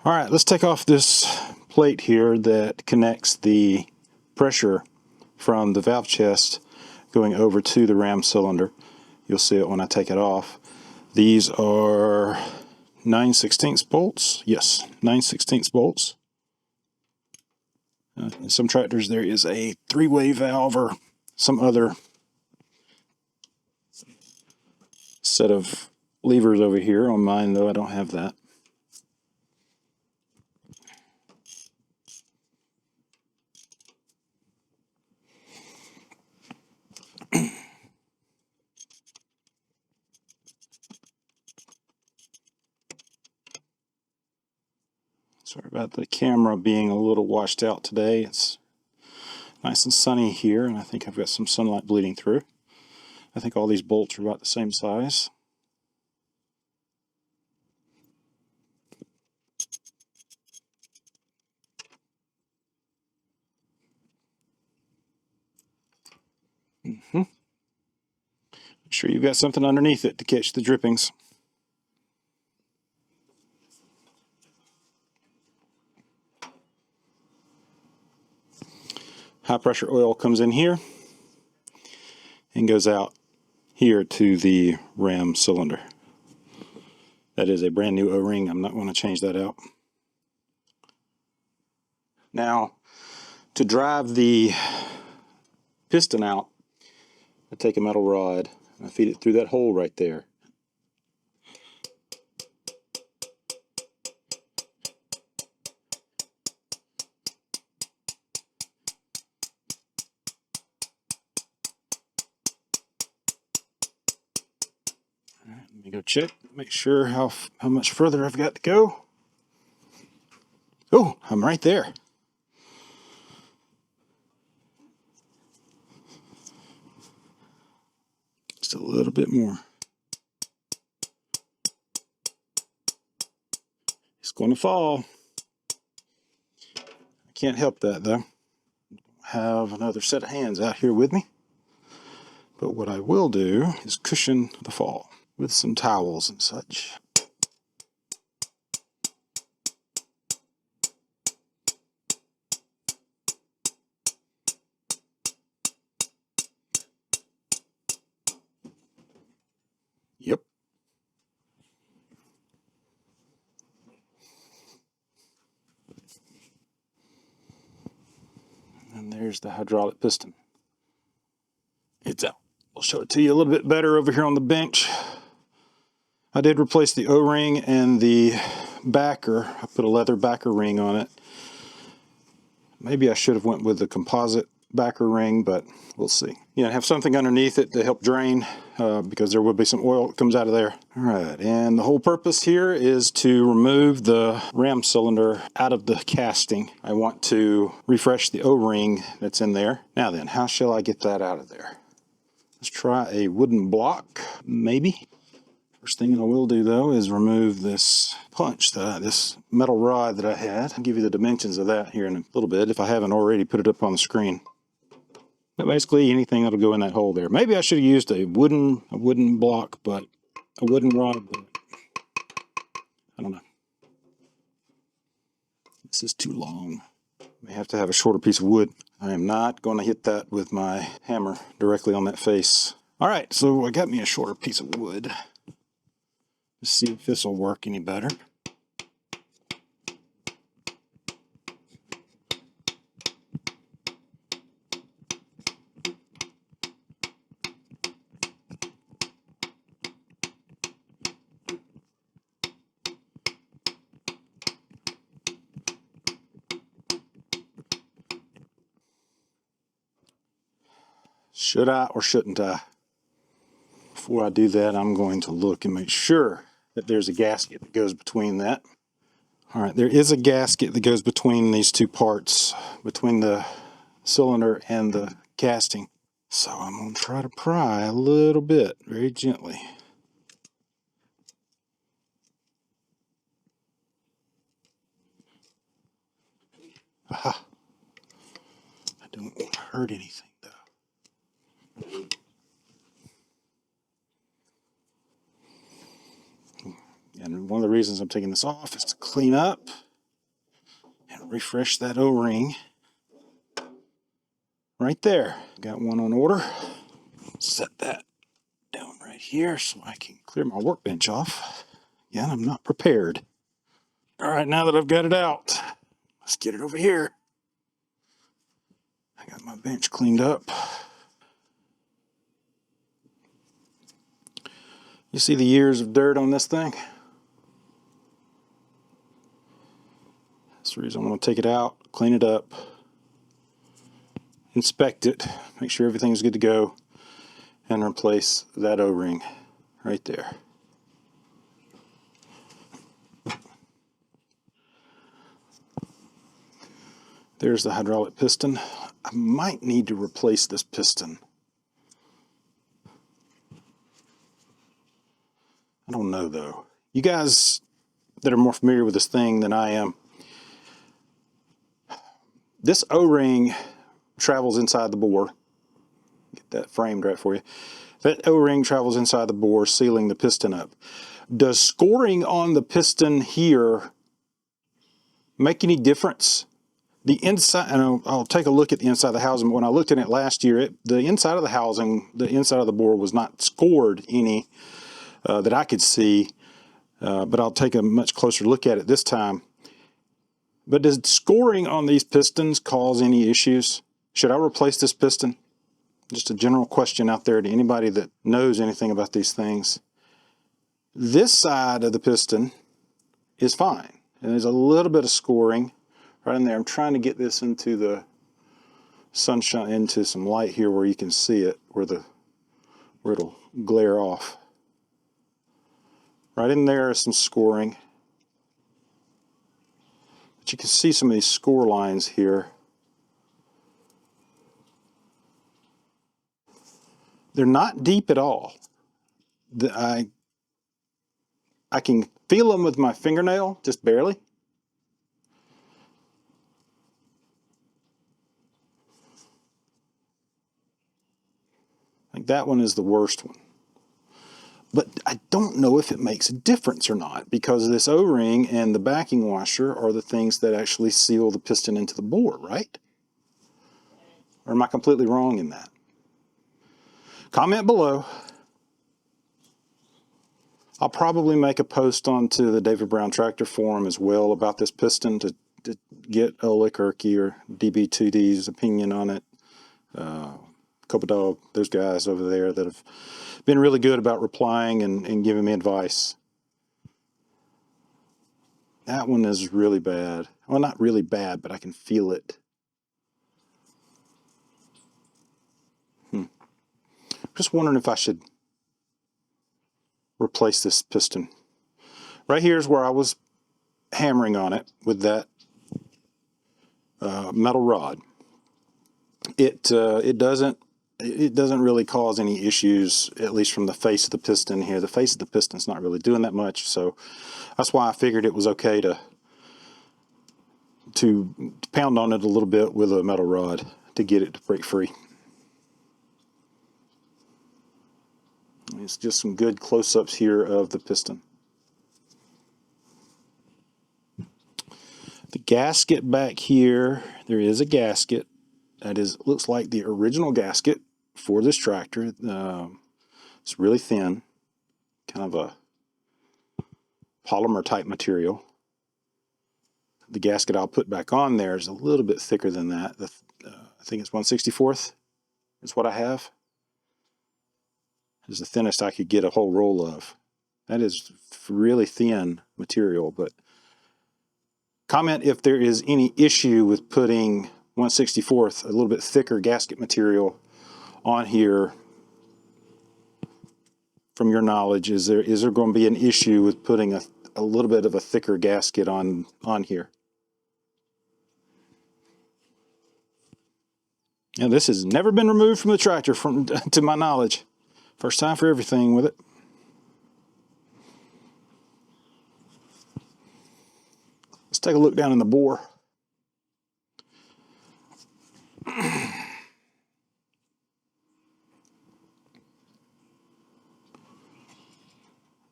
All right, let's take off this plate here that connects the pressure from the valve chest going over to the ram cylinder. You'll see it when I take it off. These are 9/16 bolts. Yes, 9/16 bolts. In some tractors there is a three-way valve or some other set of levers over here. On mine though, I don't have that. Sorry about the camera being a little washed out today. It's nice and sunny here, and I think I've got some sunlight bleeding through. I think all these bolts are about the same size. Make sure you've got something underneath it to catch the drippings. High pressure oil comes in here and goes out here to the ram cylinder. That is a brand new O-ring. I'm not going to change that out. Now, to drive the piston out, I take a metal rod and I feed it through that hole right there. All right, let me go check, make sure how much further I've got to go. Oh, I'm right there. Just a little bit more. It's going to fall. I can't help that though. I have another set of hands out here with me. But what I will do is cushion the fall with some towels and such. Yep. And there's the hydraulic piston. It's out. I'll show it to you a little bit better over here on the bench. I did replace the O-ring and the backer. I put a leather backer ring on it. Maybe I should have went with the composite backer ring, but we'll see. Yeah, have something underneath it to help drain because there will be some oil that comes out of there. All right, and the whole purpose here is to remove the ram cylinder out of the casting. I want to refresh the O-ring that's in there. Now then, how shall I get that out of there? Let's try a wooden block, maybe. First thing I will do though is remove this punch, this metal rod that I had. I'll give you the dimensions of that here in a little bit if I haven't already put it up on the screen. But basically anything that'll go in that hole there. Maybe I should have used a wooden block, but a wooden rod, but I don't know. This is too long. May have to have a shorter piece of wood. I am not going to hit that with my hammer directly on that face. All right, so I got me a shorter piece of wood. Let's see if this will work any better. Should I or shouldn't I? Before I do that, I'm going to look and make sure that there's a gasket that goes between that. All right, there is a gasket that goes between these two parts, between the cylinder and the casting. So I'm going to try to pry a little bit, very gently. Aha. I don't want to hurt anything though. And one of the reasons I'm taking this off is to clean up refresh that O-ring right there. Got one on order. Set that down right here so I can clear my workbench off. Yeah, I'm not prepared. All right, now that I've got it out, let's get it over here. I got my bench cleaned up. You see the years of dirt on this thing? That's the reason I'm going to take it out, clean it up, inspect it, make sure everything's good to go, and replace that O-ring right there. There's the hydraulic piston. I might need to replace this piston. I don't know though. You guys that are more familiar with this thing than I am, this O-ring travels inside the bore. Get that framed right for you. That O-ring travels inside the bore, sealing the piston up. Does scoring on the piston here make any difference? The inside, and I'll take a look at the inside of the housing. When I looked at it last year, the inside of the housing, the inside of the bore was not scored any that I could see, but I'll take a much closer look at it this time. But does scoring on these pistons cause any issues? Should I replace this piston? Just a general question out there to anybody that knows anything about these things. This side of the piston is fine, and there's a little bit of scoring right in there. I'm trying to get this into the sunshine, into some light here where you can see it, where it'll glare off. Right in there is some scoring. But you can see some of these score lines here. They're not deep at all. I can feel them with my fingernail, just barely. I think that one is the worst one. But I don't know if it makes a difference or not, because this O-ring and the backing washer are the things that actually seal the piston into the bore, right? Or am I completely wrong in that? Comment below. I'll probably make a post onto the David Brown Tractor forum as well about this piston to get Oleg Erkey or DB2D's opinion on it. Copa Dog, those guys over there that have been really good about replying and giving me advice. That one is really bad. Well, not really bad, but I can feel it. Just wondering if I should replace this piston. Right here is where I was hammering on it with that metal rod. It doesn't really cause any issues, at least from the face of the piston here. The face of the piston's not really doing that much, so that's why I figured it was okay to pound on it a little bit with a metal rod to get it to break free. It's just some good close-ups here of the piston. The gasket back here, there is a gasket. That looks like the original gasket for this tractor. It's really thin, kind of a polymer type material. The gasket I'll put back on there is a little bit thicker than that. I think it's 1/64th is what I have. It's the thinnest I could get a whole roll of. That is really thin material, but comment if there is any issue with putting 1/64th, a little bit thicker gasket material on here. From your knowledge, is there going to be an issue with putting a little bit of a thicker gasket on here? And this has never been removed from the tractor, to my knowledge. First time for everything with it. Let's take a look down in the bore. Let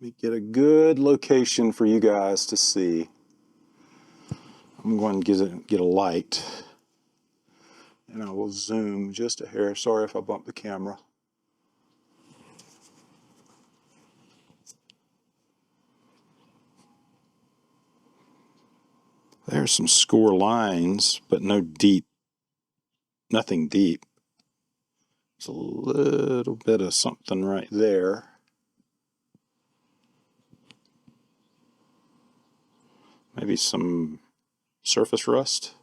me get a good location for you guys to see. I'm going to get a light, and I will zoom just a hair. Sorry if I bumped the camera. There's some score lines, but nothing deep. There's a little bit of something right there. Maybe some surface rust.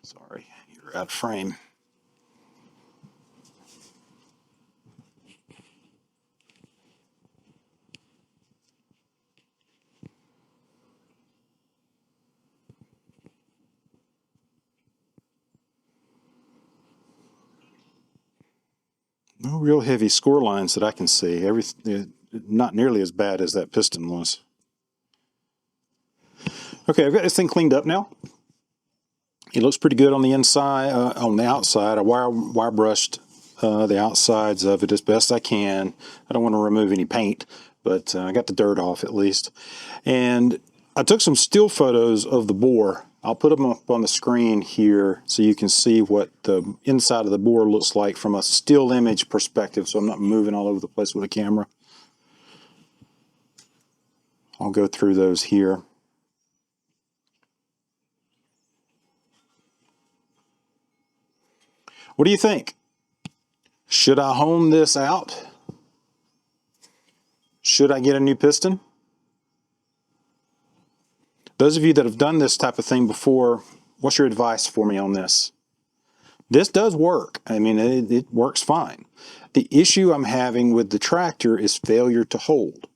Sorry, you're out of frame. No real heavy score lines that I can see. Not nearly as bad as that piston was. Okay, I've got this thing cleaned up now. It looks pretty good on the inside. On the outside, I wire brushed the outsides of it as best I can. I don't want to remove any paint, but I got the dirt off at least. And I took some still photos of the bore. I'll put them up on the screen here so you can see what the inside of the bore looks like from a still image perspective, so I'm not moving all over the place with a camera. I'll go through those here. What do you think? Should I hone this out? Should I get a new piston? Those of you that have done this type of thing before, what's your advice for me on this? This does work. I mean, it works fine. The issue I'm having with the tractor is failure to hold.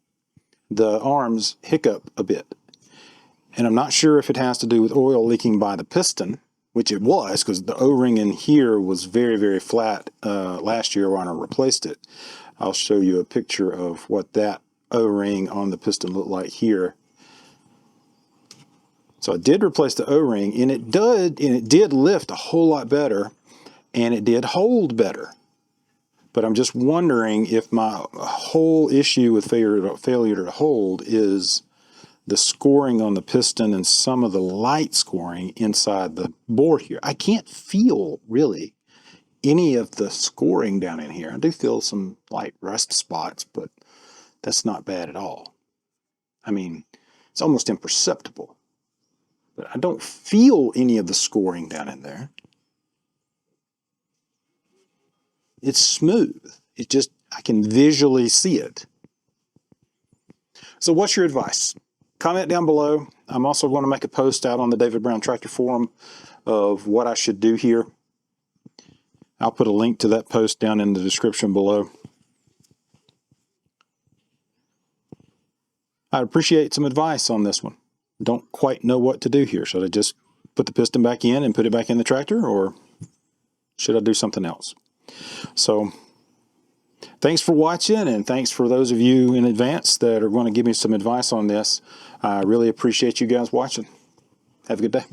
The arms hiccup a bit. And I'm not sure if it has to do with oil leaking by the piston, which it was, because the O-ring in here was very, very flat last year when I replaced it. I'll show you a picture of what that O-ring on the piston looked like here. So I did replace the O-ring, and it did lift a whole lot better, and it did hold better. But I'm just wondering if my whole issue with failure to hold is the scoring on the piston and some of the light scoring inside the bore here. I can't feel really any of the scoring down in here. I do feel some light rust spots, but that's not bad at all. I mean, it's almost imperceptible. But I don't feel any of the scoring down in there. It's smooth. It just, I can visually see it. So what's your advice? Comment down below. I'm also going to make a post out on the David Brown Tractor Forum of what I should do here. I'll put a link to that post down in the description below. I'd appreciate some advice on this one. Don't quite know what to do here. Should I just put the piston back in and put it back in the tractor, or should I do something else? So thanks for watching, and thanks for those of you in advance that are going to give me some advice on this. I really appreciate you guys watching. Have a good day.